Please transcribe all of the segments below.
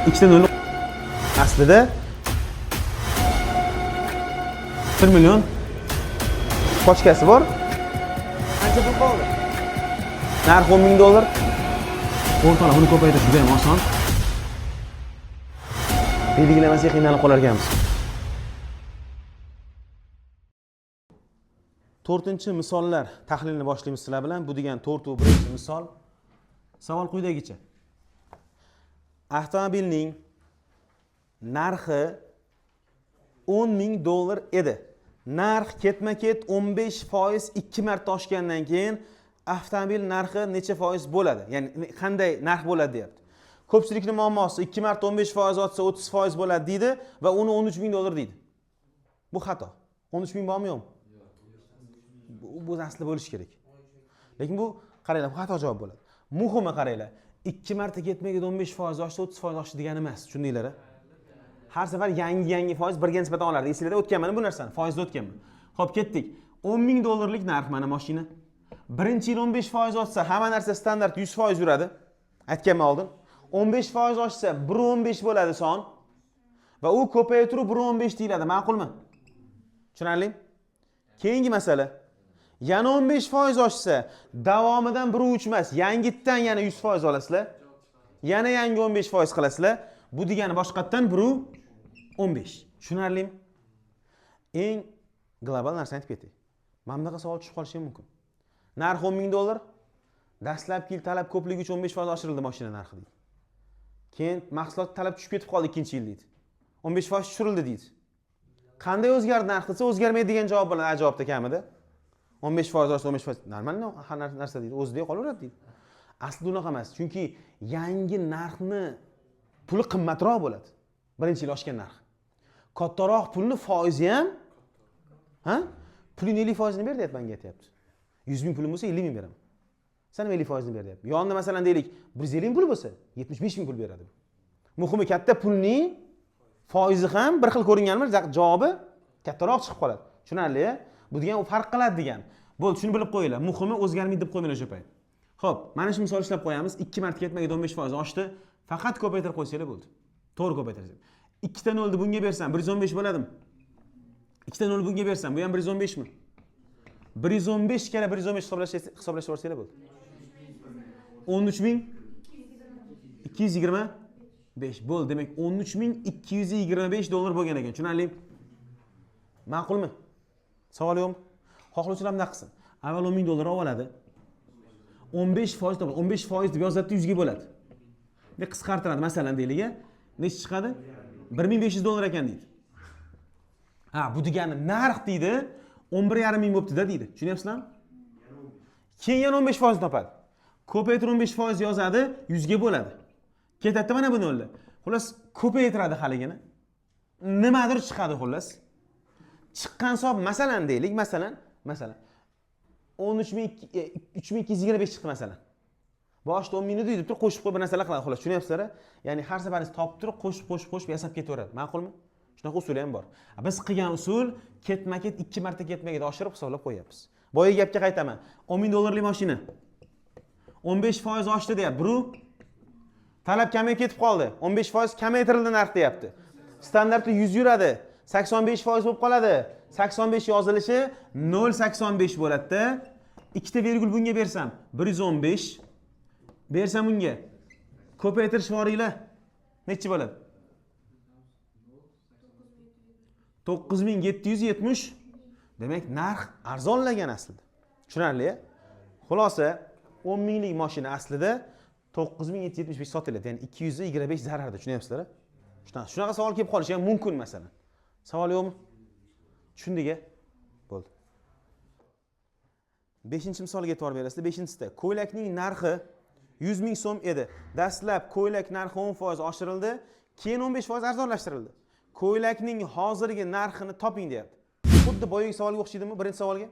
ikkita nol aslida 1 million pochkasi bor. Qancha pul qoldi? Narxi $10,000. O'rtoqlar, buni ko'paytirish juda ham oson. Belgilamasiga qiynalib qolar ekanmiz. 4-misollar tahlilini boshlaymiz sizlar bilan. Bu degan 4-misol. Savol quyidagicha. Avtomobilning narxi $10,000 edi. Narx ketma-ket 15% 2 marta oshgandan keyin avtomobil narxi necha foiz bo'ladi? Ya'ni qanday narx bo'ladi deyapti. Ko'pchilikning muammosi 2 marta 15% otsa 30% bo'ladi deydi va uni $13,000 deydi. Bu xato. 13,000 bormi yo'qmi? Bu asli bo'lishi kerak. Lekin bu qaranglar, bu xato javob bo'ladi. Muhimi qaranglar, 2 marta ketmagan 15% oshsa 30% oshdi degani emas, tushundinglar? Har safar yangi foiz birga nisbatan olardi. Esinglarda o'tganman bu narsani, foizda o'tganman. Xo'p, ketdik. $10,000 narx mana mashina. Birinchi yil 15% otsa, hamma narsa standart 100% yuradi. Aytganman oldin. 15% oshsa 1.15 bo'ladi son va u ko'payib turib 1.15 deyiladi. Ma'qulmi? Tushunarli? Keyingi masala. Yana 15% oshsa, davomidan 1.3 emas, yangitdan yana 100% olasizlar. Yana yangi 15% qilasizlar. Bu degani boshqatdan 1.15. Tushunarlimi? Eng global narsani aytib ketdik. Mana bunaqa savol tushib qolishi mumkin. Narxi $10,000. Dastlabki yil talab ko'pligi uchun 15% oshirildi mashina narxi deydi. Keyin mahsulot talab tushib ketib qoldi ikkinchi yil deydi. 15% tushirildi deydi. Qanday o'zgardi narx desa o'zgarmaydi degan javob bilan javobda kamida. 15% oshsa 15% normal narsa deydi. O'zida qolaveradi deydi. Aslida unaqa emas. Chunki yangi narxni puli qimmatroq bo'ladi. Birinchi yil oshgan narx. Kattaroq pulni foizi ham puling 50% ber deyapti menga aytayapti. 100,000 pulim bo'lsa 50,000 beraman. Sen 50% ber deyapti. Yonida masalan deylik 150,000 pul bo'lsa 75,000 pul beradi. Muhimi katta pulning foizi ham bir xil ko'ringanmi, javobi kattaroq chiqib qoladi. Tushunarli? Bu degan u farq qiladi degan. Bo'ldi, shuni bilib qo'yinglar. Muhimi o'zgarmaydi deb qo'ymanglar o'sha payt. Xo'p, mana shu misol ishlab qo'yamiz. 2 marta ketmagan 15% oshdi. Faqat ko'paytirib qo'ysanglar bo'ldi. To'g'ri ko'paytirasiz. 2 ta nolni bunga bersam 115 bo'ladimi? 2 ta nol bunga bersam bu ham 115 mi? 115 kala 115 hisoblashga borsanglar bo'ldi. 13,225 bo'ldi. Demak, $13,225 bo'lgan ekan. Tushunarli? Ma'qulmi? Savol yo'qmi? Xohlovchilar bunday qilsin. Avval $10,000 olib oladi. 15% topadi. 15% deb yozadi, 100 ga bo'ladi. Deb qisqartiradi. Masalan, deylik, necha chiqadi? $1,500 ekan deydi. Ha, bu degani narx deydi, 11,5 bo'pti-da deydi. Tushunyapsizlarmi? Keyin yana 15% topadi. Ko'paytirib 15% yozadi, 100 ga bo'ladi. Ketadi mana bu nollar. Xullas, ko'paytiradi haligini. Nimadir chiqadi xullas. Chiqqan hisob masalan deylik, masalan 3,225 chiqdi masalan. Boshda 10,000 deydi, turib qo'shib qo'yib bir narsalar qiladi xullas. Tushunyapsizlar? Ya'ni har safaringiz topib turib qo'shib yasab ketaveradi. Ma'qulmi? Shunaqa usul ham bor. Biz qilgan usul ketma-ket 2 marta ketmaga oshirib hisoblab qo'yapmiz. Boya gapga qaytaman. $10,000 mashina. 15% oshdi deyapti. Bu talab kamayib ketib qoldi. 15% kamaytirildi narx deyapti. Standarti 100 yuradi. 85% bo'lib qoladi. 85 yozilishi 0.85 bo'ladi-da. Ikkita virgul bunga bersam 115 bersam unga ko'paytirish boringlar. Necha bo'ladi? 9,770. Demak, narx arzonlagan aslida. Tushunarli? Xulosa 10,000lik mashina aslida 9,775 sotiladi. Ya'ni 225 zararda. Tushunyapsizlar? Shunaqa savol kelib qolishi ham mumkin masalan. Savol yo'qmi? Tushundik-a? Bo'ldi. 5-misolga e'tibor berasizlar. 5-sida ko'ylakning narxi 100,000 so'm edi. Dastlab ko'ylak narxi 10% oshirildi, keyin 15% arzonlashtirildi. Ko'ylakning hozirgi narxini toping deyapti. Xuddi boyagi savolga o'xshaydimi birinchi savolga?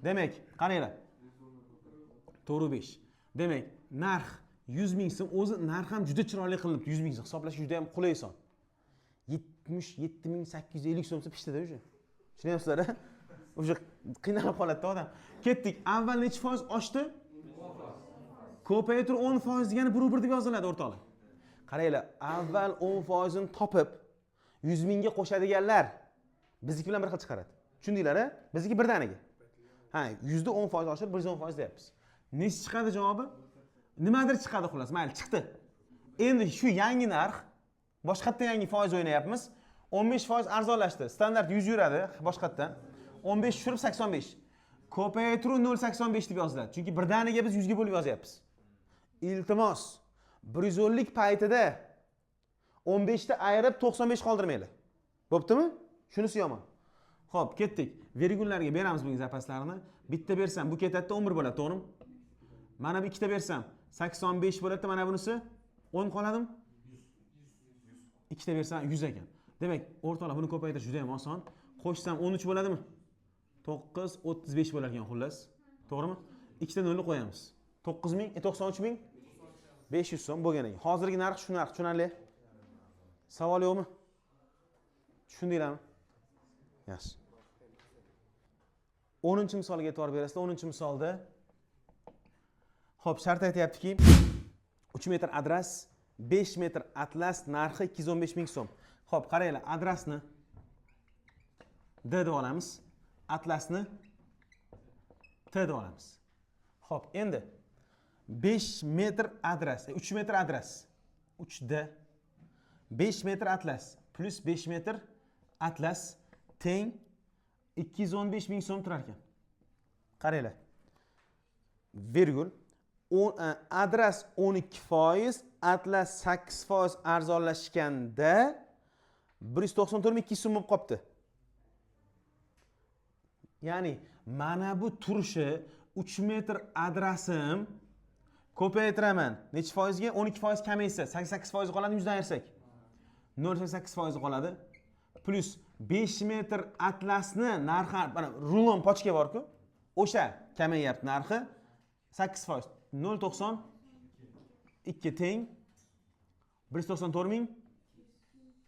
Demak, qaranglar. 4.5. Demak, narx 100,000 so'm, o'zi narx ham juda chiroyli qilinibdi. 100,000 so'm hisoblash juda ham qulay son. 77,850 so'msa pishtada o'sha. Tushunyapsizlar? O'sha qiynalib qoladi odam. Ketdik. Avval necha foiz oshdi? Ko'payib turib 10% degani 1 deb yoziladi o'rtoqlar. Qaranglar, avval 10% ni topib 100 mingga qo'shadiganlar bizniki bilan bir xil chiqaradi. Tushundinglar-a? Bizniki birdaniga. Ha, %10% oshirib 110% deyapmiz. Necha chiqadi javobi? Nimadir chiqadi xolos. Mayli, chiqdi. Endi shu yangi narx, boshqatdan yangi foiz o'ynayapmiz. 15% arzonlashdi. Standart 100 yuradi boshqatdan. 15 tushirib 85. Ko'paytiruv 0.85 deb yoziladi. Chunki birdaniga biz 100 ga bo'lib yozyapmiz. Iltimos, 110 lik paytida 15 ta ayirib 95 qoldirmanglar. Bo'ptimi? Shunisi yomon. Xo'p, ketdik. Virgullarga beramiz bu zapaslarini. Bitta bersam bu ketadi 11 bo'ladi, to'g'rimi? Mana bu ikkita bersam 85 bo'ladi, mana bunisi 10 qoladimi? 100. Ikkita bersam 100 ekan. Demak, o'rtoqlar buni ko'paytirish juda ham oson. Qo'shsam 13 bo'ladimi? 9 35 bo'lar ekan xullas. To'g'rimi? Ikkita nolni qo'yamiz. 9000, 93000 500 so'm bo'lgan ekan. Hozirgi narx shu narx, tushunarli? Savol yo'qmi? Tushundinglarmi? Yaxshi. 10-misolga e'tibor berasizlar. 10-misolda xo'p, shart aytayaptiki, 3 metr adras, 5 metr atlas narxi 215 ming so'm. Xo'p, qaranglar, adrasni D deb olamiz, atlasni T deb olamiz. Xo'p, endi 5 metr adras, 3 metr adras, 3D, 5 metr atlas plus 5 metr atlas teng 215 ming so'm turar ekan. Qaranglar. Virgul adras 12%, atlas 8% arzonlashganda 194 ming 200 so'm bo'lib qolibdi. Ya'ni mana bu turishi 3 metr adrasim ko'paytiraman. Necha foizga? 12% kamaysa, 88% qoladi, 100 dan ayirsak. 0.88% qoladi. Plus 5 metr atlasni narxi, mana rulon pochka bor-ku, o'sha kamayyapti narxi 8%. 0.92 teng 194 ming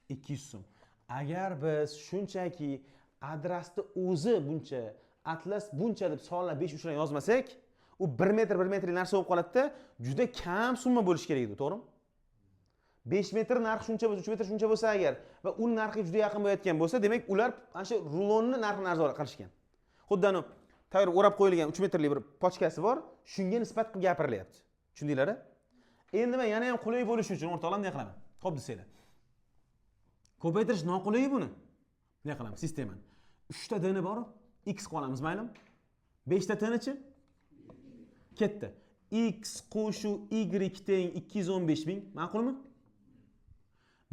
200 so'm. Agar biz shunchaki adrasni o'zi buncha, atlas buncha deb sonlar 5 uchdan yozmasak, u 1 metr narsa bo'lib qoladi-da, juda kam summa bo'lishi kerak edi, to'g'rimi? 5 metr narx shuncha bo'lsa, 3 metr shuncha bo'lsa agar va u narxga juda yaqin bo'layotgan bo'lsa, demak ular ana shu rulonni narxini arzon qilishgan. Xuddi ana tayyor o'rab qo'yilgan 3 metrlik bir pochkasi bor, shunga nisbat qilib gapirilyapti. Tushundinglar-a? Endi men yana ham qulay bo'lishi uchun o'rtoqlar bunday qilaman. Xo'p desanglar. Ko'paytirish noqulay buni. Bunday qilaman sistemani. 3 ta d-ni bor, x qolamiz, maylimi? 5 ta t-nichi? Ketdi. X qo'shuv y teng 215 ming, ma'qulmi?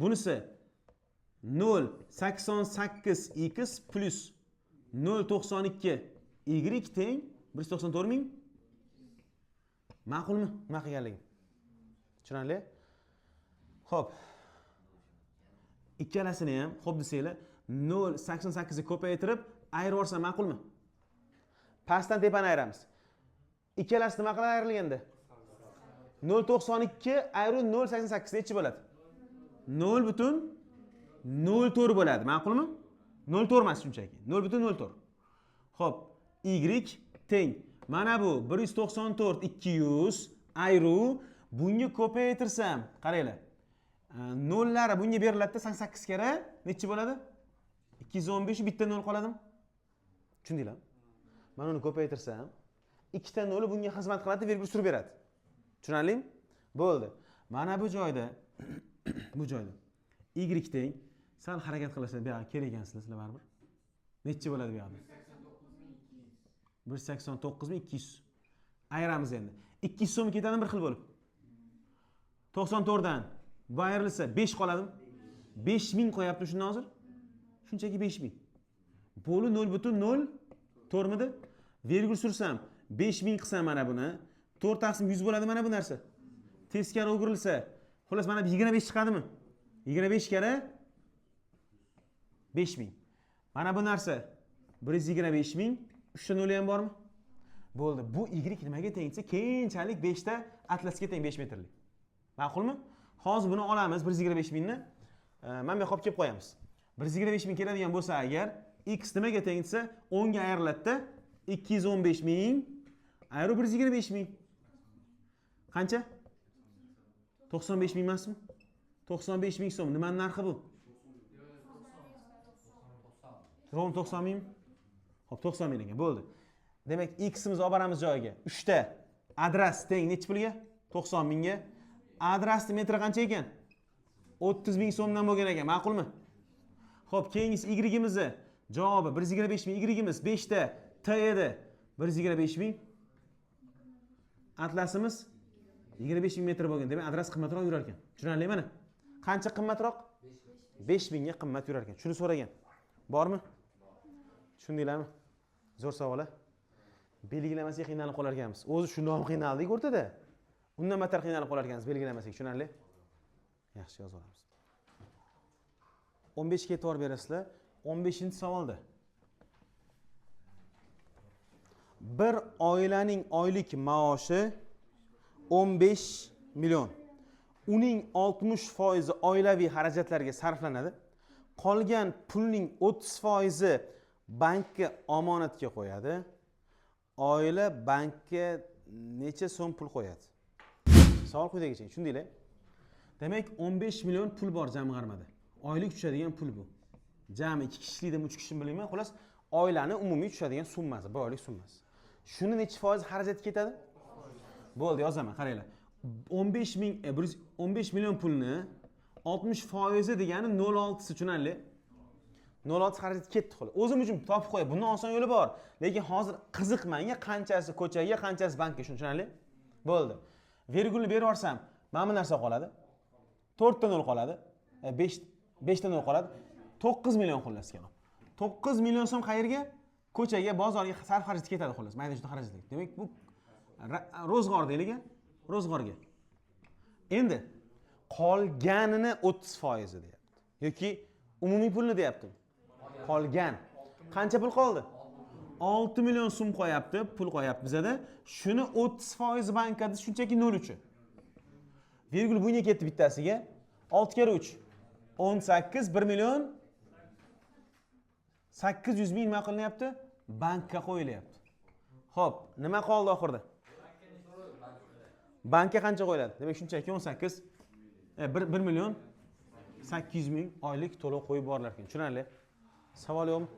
Bunisi 0.88x plus 0.92 y teng 194 ming. Ma'qulmi? Nima qilganligim? Tushunarli? Xo'p. Ikkalasini ham xo'p desanglar, 0.88 ni ko'paytirib ayirib olsa ma'qulmi? Pastdan tepani ayiramiz. Ikkalasi nima qilib ayrilganda? 0.92 ayirib 0.88 nechi bo'ladi? 0.04 bo'ladi, ma'qulmi? 0.4 emas shunchaki. 0.04. Xo'p, y teng. Mana bu 194 200 ayru bunga ko'paytirsam, qaranglar. Nollari bunga beriladi 88 kara nechi bo'ladi? 215 bitta nol qoladimi? Tushundinglarmi? Mana uni ko'paytirsam, ikkita nol bunga xizmat qiladi, virgul surib beradi. Tushunarlimi? Bo'ldi. Mana bu joyda bu joyda y teng, sal harakat qilasizlar, bu yoqqa kerak ekansizlar sizlar baribir. Nechi bo'ladi bu yoqda? 189.200. Ayiramiz endi. 200 so'm ketadi bir xil bo'lib. 94 dan bu ayrilsa 5 qoladimi? 5000 qo'yapti shundan hozir. Shunchaki 5000. Bo'li 0.04 midi? Virgul sursam 5000 qilsam mana buni 4 taqsim 100 bo'ladi mana bu narsa. Teskari o'girilsa, xullas mana 25 chiqadimi? 25 kara 5000. Mana bu narsa 125 ming. 3 ta nol ham bormi? Bo'ldi. Bu y nimaga teng desa, keyinchalik 5 ta atlasga teng 5 metrlik. Ma'qulmi? Hozir buni olamiz 125 mingni. Mana bu yoqqa olib kelib qo'yamiz. 125 ming keladigan bo'lsa agar x nimaga teng desa 10 ga ayriladida 215 ming ayru 125 ming. Qancha? 95 ming emasmi? 95 ming so'm. Nimaning narxi bu? Rom 90 ming? Xo'p, 90 ming ekan. Bo'ldi. Demak, x'imizni olib boramiz joyiga. 3 ta adres teng necha pulga? 90 mingga. Adresning metri qancha ekan? 30 ming so'mdan bo'lgan ekan. Ma'qulmi? Xo'p, keyingisi y'imizni javobi 125 ming. Y'imiz 5 ta t edi. 125 ming. Atlasimiz 25 ming metr bo'lgan. Demak, adres qimmatroq yurar ekan. Tushunarlimi mana? Qancha qimmatroq? 5 mingga qimmat yurar ekan. Shuni so'ragan. Bormi? Tushundinglarmi? Zo'r savol. Belgilamasak qiynalib qolar ekanmiz. O'zi shundoq ham qiynaldik o'rtada. Undan battar qiynalib qolar ekanmiz belgilamasak, tushunarli? Yaxshi yozib olamiz. 15 ga e'tibor berasizlar. 15-savolda. Bir oilaning oylik maoshi 15 million. Uning 60% oilaviy xarajatlarga sarflanadi. Qolgan pulning 30% bankka omonatga qo'yadi. Oila bankka necha so'm pul qo'yadi? Savol quyidagicha, tushundinglar? Demak, 15 million pul bor jamg'armada. Oylik tushadigan pul bu. Jami 2 kishilikmi, 3 kishimi bilmayman, xolos oilani umumiy tushadigan summasi, bu oylik summasi. Shuni necha foiz xarajatga ketadi? Bo'ldi, yozaman, qaranglar. 15 million pulni 60% degani 0.6 tushunarli? 0.6 xarajat ketdi xolos. O'zim uchun topib qo'yay. Bundan oson yo'li bor. Lekin hozir qiziqmanga qanchasi ko'chaga, qanchasi bankka, tushunarli? Bo'ldi. Virgulni berib yuborsam, mana bu narsa qoladi. 4 ta 0 qoladi. 5 ta 0 qoladi. 9 million xullas ekan. 9 million so'm qayerga? Ko'chaga, bozorga sarf xarajat ketadi xullas. Mayda shunday xarajat. Demak, bu ro'zg'or deylik-a, ro'zg'orga. Endi qolganini 30% deyapti. Yoki umumiy pulni deyapti. Qolgan. Qancha pul qoldi? 6 million so'm qo'yapti, pul qo'yapti bizada. Shuni 30% bankada shunchaki 0 uchun. Virgul bunga ketdi bittasiga. 6 kere 3 18 1 million 800 ming nima qilinyapti? Bankka qo'yilyapti. Xo'p, nima qoldi oxirida? Bankka qancha qo'yiladi? Demak, shunchaki 18 1 million 800 ming oylik to'lov qo'yib borilar ekan. Tushunarli? Savol yo'qmi?